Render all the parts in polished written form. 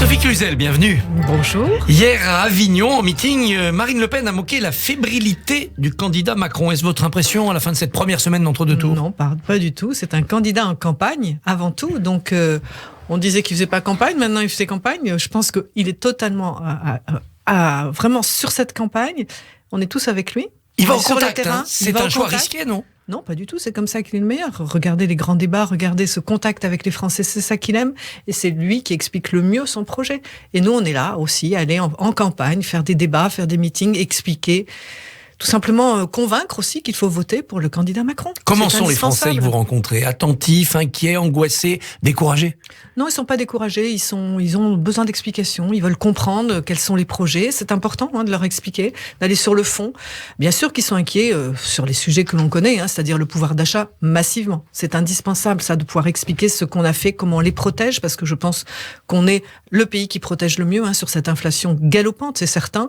Sophie Cluzel, bienvenue. Bonjour. Hier à Avignon, en meeting, Marine Le Pen a moqué la fébrilité du candidat Macron. Est-ce votre impression à la fin de cette première semaine d'entre-deux tours? Non, pas du tout. C'est un candidat en campagne, avant tout. Donc, on disait qu'il faisait pas campagne. Maintenant, il faisait campagne. Je pense qu'il est totalement vraiment sur cette campagne. On est tous avec lui. Il va au sur contact, le terrain. C'est un choix risqué, non? Non, pas du tout. C'est comme ça qu'il est le meilleur. Regardez les grands débats, regardez ce contact avec les Français. C'est ça qu'il aime. Et c'est lui qui explique le mieux son projet. Et nous, on est là aussi, aller en campagne, faire des débats, faire des meetings, expliquer. Tout simplement convaincre aussi qu'il faut voter pour le candidat Macron. Comment sont les Français que vous rencontrez? Attentifs, inquiets, angoissés, découragés? Non, ils sont pas découragés. Ils ont besoin d'explications. Ils veulent comprendre quels sont les projets. C'est important de leur expliquer, d'aller sur le fond. Bien sûr qu'ils sont inquiets sur les sujets que l'on connaît, c'est-à-dire le pouvoir d'achat massivement. C'est indispensable, ça, de pouvoir expliquer ce qu'on a fait, comment on les protège, parce que je pense qu'on est le pays qui protège le mieux sur cette inflation galopante, c'est certain,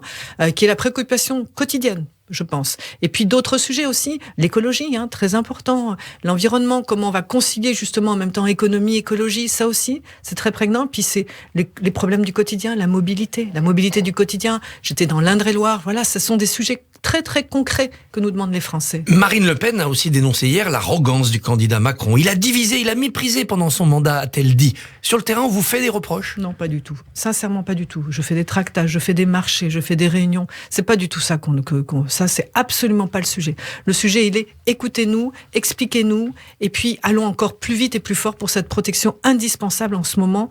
qui est la préoccupation quotidienne, je pense. Et puis d'autres sujets aussi, l'écologie, très important, l'environnement, comment on va concilier justement en même temps économie, écologie, ça aussi, c'est très prégnant. Puis c'est les problèmes du quotidien, la mobilité du quotidien. J'étais dans l'Indre-et-Loire, voilà, ce sont des sujets très très concrets que nous demandent les Français. Marine Le Pen a aussi dénoncé hier l'arrogance du candidat Macron. Il a divisé, il a méprisé pendant son mandat, a-t-elle dit. Sur le terrain, on vous fait des reproches? Non, pas du tout. Sincèrement, pas du tout. Je fais des tractages, je fais des marchés, je fais des réunions. C'est pas du tout ça ça, c'est absolument pas le sujet. Le sujet, il est écoutez-nous, expliquez-nous, et puis allons encore plus vite et plus fort pour cette protection indispensable en ce moment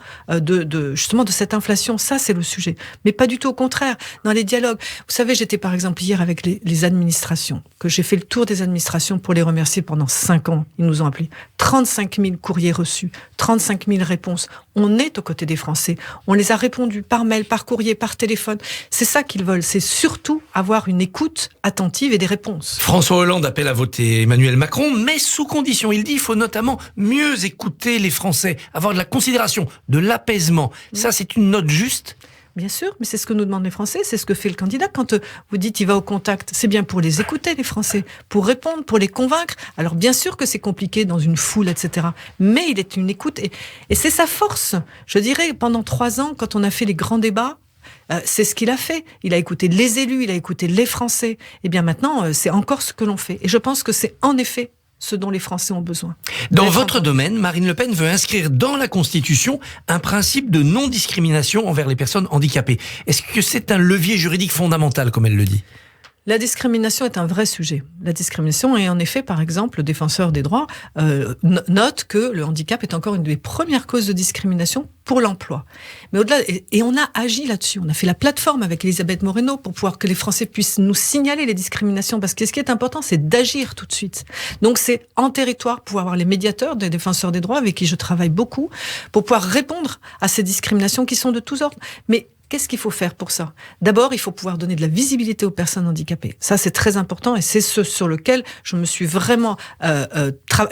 justement de cette inflation. Ça, c'est le sujet. Mais pas du tout au contraire. Dans les dialogues. Vous savez, j'étais par exemple hier avec les administrations, que j'ai fait le tour des administrations pour les remercier pendant 5 ans. Ils nous ont appelés 35 000 courriers reçus, 35 000 réponses. On est aux côtés des Français. On les a répondus par mail, par courrier, par téléphone. C'est ça qu'ils veulent. C'est surtout avoir une écoute attentive et des réponses. François Hollande appelle à voter Emmanuel Macron, mais sous condition. Il dit qu'il faut notamment mieux écouter les Français, avoir de la considération, de l'apaisement. Ça, c'est une note juste? Bien sûr, mais c'est ce que nous demandent les Français, c'est ce que fait le candidat. Quand vous dites il va au contact, c'est bien pour les écouter, les Français, pour répondre, pour les convaincre. Alors bien sûr que c'est compliqué dans une foule, etc. Mais il est une écoute et c'est sa force. Je dirais, pendant 3 ans, quand on a fait les grands débats, c'est ce qu'il a fait. Il a écouté les élus, il a écouté les Français. Et bien maintenant, c'est encore ce que l'on fait. Et je pense que c'est en effet ce dont les Français ont besoin. Dans votre domaine, Marine Le Pen veut inscrire dans la Constitution un principe de non-discrimination envers les personnes handicapées. Est-ce que c'est un levier juridique fondamental, comme elle le dit ? La discrimination est un vrai sujet. La discrimination, et en effet, par exemple, le défenseur des droits note que le handicap est encore une des premières causes de discrimination pour l'emploi. Mais au-delà, et on a agi là-dessus. On a fait la plateforme avec Elisabeth Moreno pour pouvoir que les Français puissent nous signaler les discriminations, parce que ce qui est important, c'est d'agir tout de suite. Donc c'est en territoire, pouvoir avoir les médiateurs des défenseurs des droits avec qui je travaille beaucoup, pour pouvoir répondre à ces discriminations qui sont de tous ordres. Mais qu'est-ce qu'il faut faire pour ça? D'abord, il faut pouvoir donner de la visibilité aux personnes handicapées. Ça, c'est très important et c'est ce sur lequel je me suis vraiment...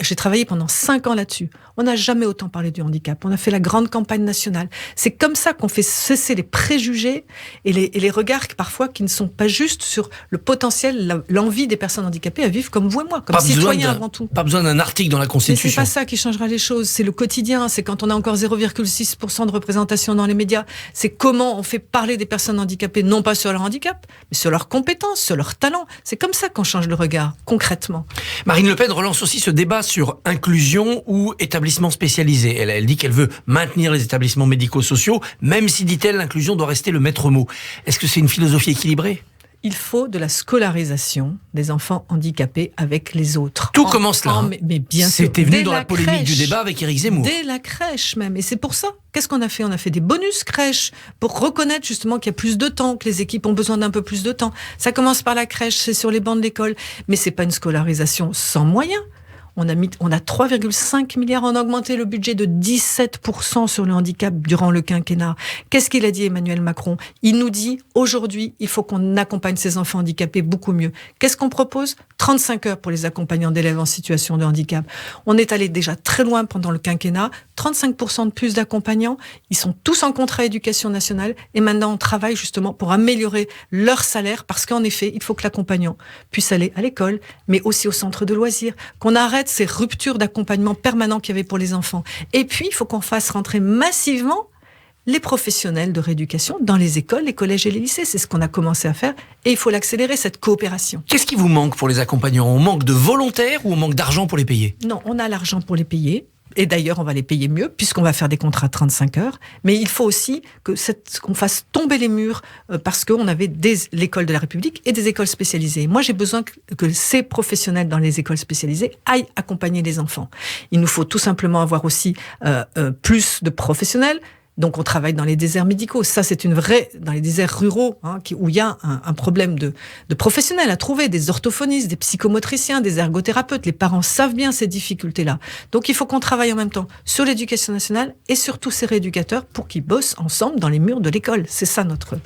j'ai travaillé pendant 5 ans là-dessus. On n'a jamais autant parlé du handicap. On a fait la grande campagne nationale. C'est comme ça qu'on fait cesser les préjugés et les regards parfois qui ne sont pas justes sur le potentiel, l'envie des personnes handicapées à vivre comme vous et moi, comme citoyens avant tout. Pas besoin d'un article dans la Constitution. Mais c'est pas ça qui changera les choses. C'est le quotidien. C'est quand on a encore 0,6% de représentation dans les médias. C'est comment on fait parler des personnes handicapées, non pas sur leur handicap, mais sur leurs compétences, sur leurs talents. C'est comme ça qu'on change le regard, concrètement. Marine Le Pen relance aussi ce débat sur inclusion ou établissement spécialisé. Elle dit qu'elle veut maintenir les établissements médico-sociaux, même si, dit-elle, l'inclusion doit rester le maître mot. Est-ce que c'est une philosophie équilibrée ? Il faut de la scolarisation des enfants handicapés avec les autres. Tout commence là. Mais bien sûr. C'était venu dans la polémique du débat avec Éric Zemmour. Dès la crèche même. Et c'est pour ça. Qu'est-ce qu'on a fait? On a fait des bonus crèches pour reconnaître justement qu'il y a plus de temps, que les équipes ont besoin d'un peu plus de temps. Ça commence par la crèche, c'est sur les bancs de l'école. Mais c'est pas une scolarisation sans moyens. On a 3,5 milliards, on a augmenté le budget de 17% sur le handicap durant le quinquennat. Qu'est-ce qu'il a dit Emmanuel Macron? Il nous dit, aujourd'hui, il faut qu'on accompagne ces enfants handicapés beaucoup mieux. Qu'est-ce qu'on propose? 35 heures pour les accompagnants d'élèves en situation de handicap. On est allé déjà très loin pendant le quinquennat, 35% de plus d'accompagnants, ils sont tous en contrat éducation nationale, et maintenant on travaille justement pour améliorer leur salaire, parce qu'en effet, il faut que l'accompagnant puisse aller à l'école, mais aussi au centre de loisirs, qu'on arrête ces ruptures d'accompagnement permanent qu'il y avait pour les enfants. Et puis, il faut qu'on fasse rentrer massivement les professionnels de rééducation dans les écoles, les collèges et les lycées. C'est ce qu'on a commencé à faire et il faut l'accélérer, cette coopération. Qu'est-ce qui vous manque pour les accompagnants ? On manque de volontaires ou on manque d'argent pour les payer ? Non, on a l'argent pour les payer. Et d'ailleurs, on va les payer mieux, puisqu'on va faire des contrats de 35 heures. Mais il faut aussi qu'on fasse tomber les murs, parce qu'on avait l'école de la République et des écoles spécialisées. Moi, j'ai besoin que ces professionnels dans les écoles spécialisées aillent accompagner les enfants. Il nous faut tout simplement avoir aussi plus de professionnels. Donc, on travaille dans les déserts médicaux. Ça, c'est une vraie, dans les déserts ruraux, où il y a un problème de professionnels à trouver, des orthophonistes, des psychomotriciens, des ergothérapeutes. Les parents savent bien ces difficultés-là. Donc, il faut qu'on travaille en même temps sur l'éducation nationale et sur tous ces rééducateurs pour qu'ils bossent ensemble dans les murs de l'école. C'est ça notre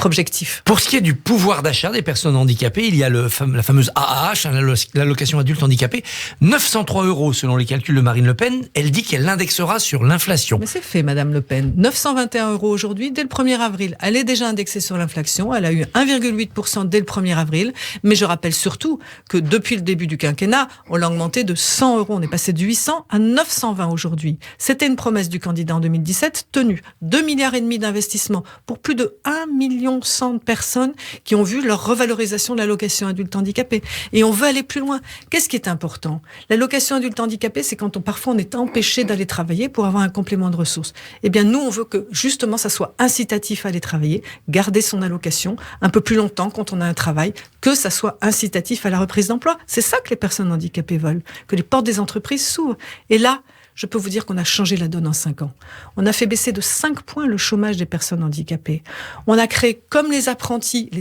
objectif. Pour ce qui est du pouvoir d'achat des personnes handicapées, il y a la fameuse AAH, l'allocation adulte handicapé, 903 € selon les calculs de Marine Le Pen. Elle dit qu'elle l'indexera sur l'inflation. Mais c'est fait, Madame Le Pen. 921 € aujourd'hui, dès le 1er avril. Elle est déjà indexée sur l'inflation. Elle a eu 1,8% dès le 1er avril. Mais je rappelle surtout que depuis le début du quinquennat, on l'a augmenté de 100 €. On est passé de 800 à 920 aujourd'hui. C'était une promesse du candidat en 2017, tenue. 2,5 milliards d'investissements pour plus de 1,1 million de personnes qui ont vu leur revalorisation de l'allocation adulte handicapé. Et on veut aller plus loin. Qu'est-ce qui est important ? L'allocation adulte handicapé, c'est quand parfois on est empêché d'aller travailler pour avoir un complément de ressources. Eh bien, nous, on veut que justement ça soit incitatif à aller travailler, garder son allocation un peu plus longtemps quand on a un travail, que ça soit incitatif à la reprise d'emploi. C'est ça que les personnes handicapées veulent, que les portes des entreprises s'ouvrent. Et là, je peux vous dire qu'on a changé la donne en 5 ans. On a fait baisser de 5 points le chômage des personnes handicapées. On a créé, comme les apprentis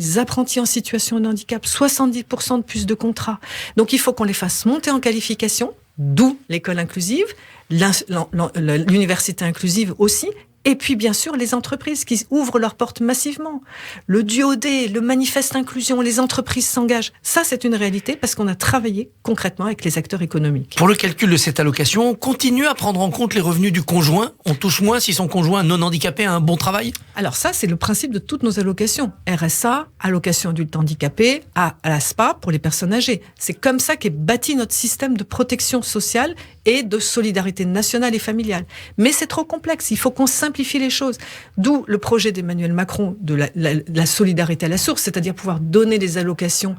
en situation de handicap, 70% de plus de contrats. Donc il faut qu'on les fasse monter en qualification, d'où l'école inclusive, l'université inclusive aussi, et puis bien sûr les entreprises qui ouvrent leurs portes massivement. Le DUOD, le manifeste inclusion, les entreprises s'engagent. Ça, c'est une réalité parce qu'on a travaillé concrètement avec les acteurs économiques. Pour le calcul de cette allocation, on continue à prendre en compte les revenus du conjoint. On touche moins si son conjoint non handicapé a un bon travail. Alors ça, c'est le principe de toutes nos allocations. RSA, allocation adulte handicapé, à l'ASPA pour les personnes âgées. C'est comme ça qu'est bâti notre système de protection sociale et de solidarité nationale et familiale. Mais c'est trop complexe. Il faut qu'on simplifie les choses. D'où le projet d'Emmanuel Macron de la solidarité à la source, c'est-à-dire pouvoir donner des allocations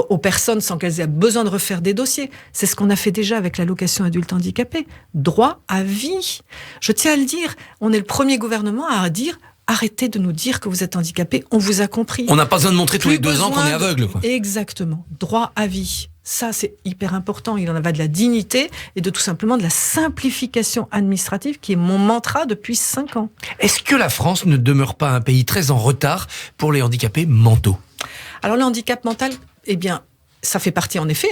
aux personnes sans qu'elles aient besoin de refaire des dossiers. C'est ce qu'on a fait déjà avec l'allocation adulte handicapé. Droit à vie. Je tiens à le dire, on est le premier gouvernement à dire arrêtez de nous dire que vous êtes handicapé, on vous a compris. On n'a pas besoin de montrer tous les 2 ans qu'on est aveugle, quoi. Exactement. Droit à vie. Ça, c'est hyper important. Il en va de la dignité et de tout simplement de la simplification administrative qui est mon mantra depuis 5 ans. Est-ce que la France ne demeure pas un pays très en retard pour les handicapés mentaux ? Alors, le handicap mental, eh bien, ça fait partie en effet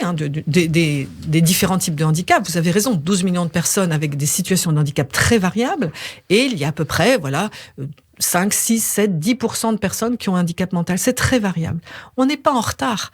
des différents types de handicap. Vous avez raison, 12 millions de personnes avec des situations de handicap très variables. Et il y a à peu près, 5, 6, 7, 10% de personnes qui ont un handicap mental. C'est très variable. On n'est pas en retard.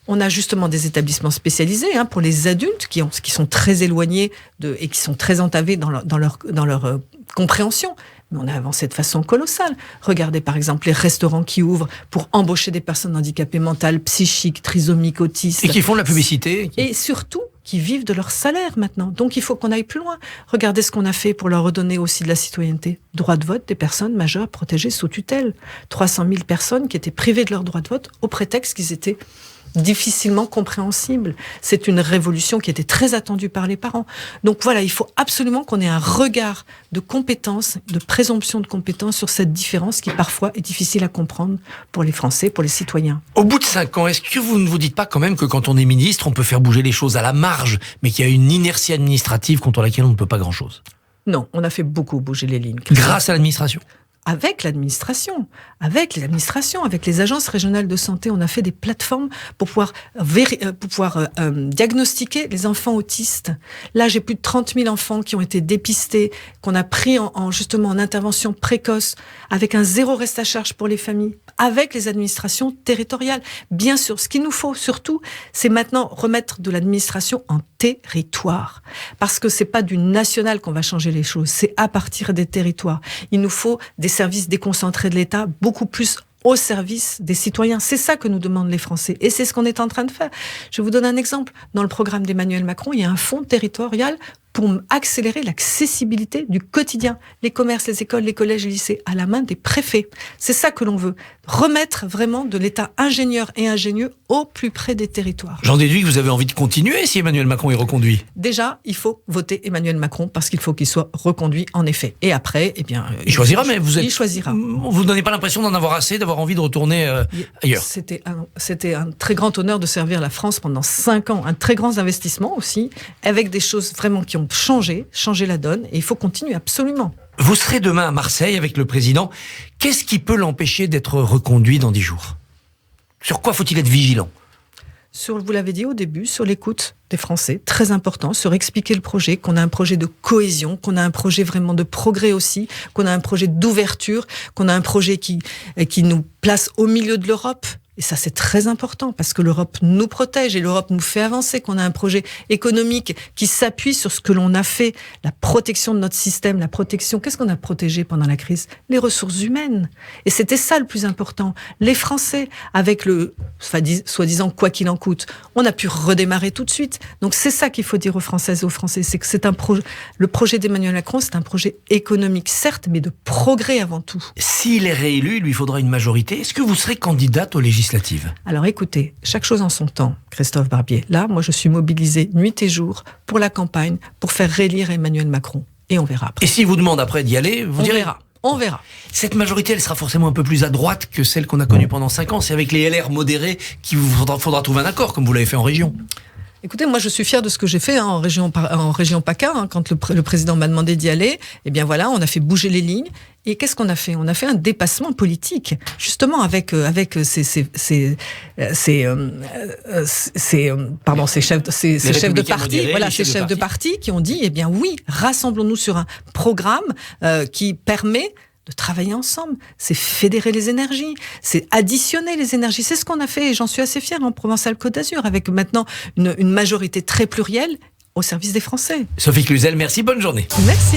On a justement des établissements spécialisés pour les adultes qui sont très éloignés et qui sont très entavés dans leur compréhension. Mais on a avancé de façon colossale. Regardez par exemple les restaurants qui ouvrent pour embaucher des personnes handicapées mentales, psychiques, trisomiques, autistes. Et qui font de la publicité. Et surtout, qui vivent de leur salaire maintenant. Donc il faut qu'on aille plus loin. Regardez ce qu'on a fait pour leur redonner aussi de la citoyenneté. Droit de vote des personnes majeures protégées sous tutelle. 300 000 personnes qui étaient privées de leur droit de vote au prétexte qu'ils étaient difficilement compréhensible. C'est une révolution qui était très attendue par les parents. Donc voilà, il faut absolument qu'on ait un regard de compétence, de présomption de compétence sur cette différence qui parfois est difficile à comprendre pour les Français, pour les citoyens. Au bout de 5 ans, est-ce que vous ne vous dites pas quand même que quand on est ministre, on peut faire bouger les choses à la marge, mais qu'il y a une inertie administrative contre laquelle on ne peut pas grand-chose ? Non, on a fait beaucoup bouger les lignes. Grâce à l'administration ? Avec l'administration, avec les agences régionales de santé, on a fait des plateformes pour pouvoir diagnostiquer les enfants autistes. Là, j'ai plus de 30 000 enfants qui ont été dépistés, qu'on a pris justement en intervention précoce, avec un 0 reste à charge pour les familles, avec les administrations territoriales. Bien sûr, ce qu'il nous faut surtout, c'est maintenant remettre de l'administration en territoire. Parce que c'est pas du national qu'on va changer les choses, c'est à partir des territoires. Il nous faut des services déconcentrés de l'État, beaucoup plus au service des citoyens. C'est ça que nous demandent les Français. Et c'est ce qu'on est en train de faire. Je vous donne un exemple. Dans le programme d'Emmanuel Macron, il y a un fonds territorial pour accélérer l'accessibilité du quotidien. Les commerces, les écoles, les collèges, les lycées, à la main des préfets. C'est ça que l'on veut. Remettre vraiment de l'État ingénieur et ingénieux au plus près des territoires. J'en déduis que vous avez envie de continuer si Emmanuel Macron est reconduit. Déjà, il faut voter Emmanuel Macron parce qu'il faut qu'il soit reconduit, en effet. Et après, eh bien... Il choisira, mais il choisira. Vous ne donnez pas l'impression d'en avoir assez, d'avoir envie de retourner ailleurs. C'était un très grand honneur de servir la France pendant 5 ans. Un très grand investissement aussi, avec des choses vraiment qui ont changé la donne. Et il faut continuer, absolument. Vous serez demain à Marseille avec le président. Qu'est-ce qui peut l'empêcher d'être reconduit dans 10 jours ? Sur quoi faut-il être vigilant ? Vous l'avez dit au début, sur l'écoute des Français, très important, sur expliquer le projet, qu'on a un projet de cohésion, qu'on a un projet vraiment de progrès aussi, qu'on a un projet d'ouverture, qu'on a un projet qui nous place au milieu de l'Europe. Et ça, c'est très important parce que l'Europe nous protège et l'Europe nous fait avancer, qu'on a un projet économique qui s'appuie sur ce que l'on a fait, la protection de notre système, la protection. Qu'est-ce qu'on a protégé pendant la crise ? Les ressources humaines. Et c'était ça le plus important. Les Français, avec le soi-disant quoi qu'il en coûte, on a pu redémarrer tout de suite. Donc c'est ça qu'il faut dire aux Françaises et aux Français, c'est que le projet d'Emmanuel Macron, c'est un projet économique, certes, mais de progrès avant tout. S'il est réélu, il lui faudra une majorité. Est-ce que vous serez candidate aux législatives ? Alors écoutez, chaque chose en son temps, Christophe Barbier. Là, moi je suis mobilisée nuit et jour pour la campagne, pour faire réélire Emmanuel Macron. Et on verra après. Et s'il vous demande après d'y aller, vous direz... On verra. Cette majorité, elle sera forcément un peu plus à droite que celle qu'on a connue pendant 5 ans. C'est avec les LR modérés qu'il vous faudra trouver un accord, comme vous l'avez fait en région. Écoutez, moi je suis fière de ce que j'ai fait en région PACA, quand le président m'a demandé d'y aller. Eh bien voilà, on a fait bouger les lignes. Et qu'est-ce qu'on a fait ? On a fait un dépassement politique, justement avec ces chefs de parti, ces chefs de parti qui ont dit, eh bien oui, rassemblons-nous sur un programme qui permet de travailler ensemble, c'est fédérer les énergies, c'est additionner les énergies. C'est ce qu'on a fait et j'en suis assez fière en Provence-Alpes-Côte d'Azur, avec maintenant une majorité très plurielle au service des Français. Sophie Cluzel, merci, bonne journée. Merci.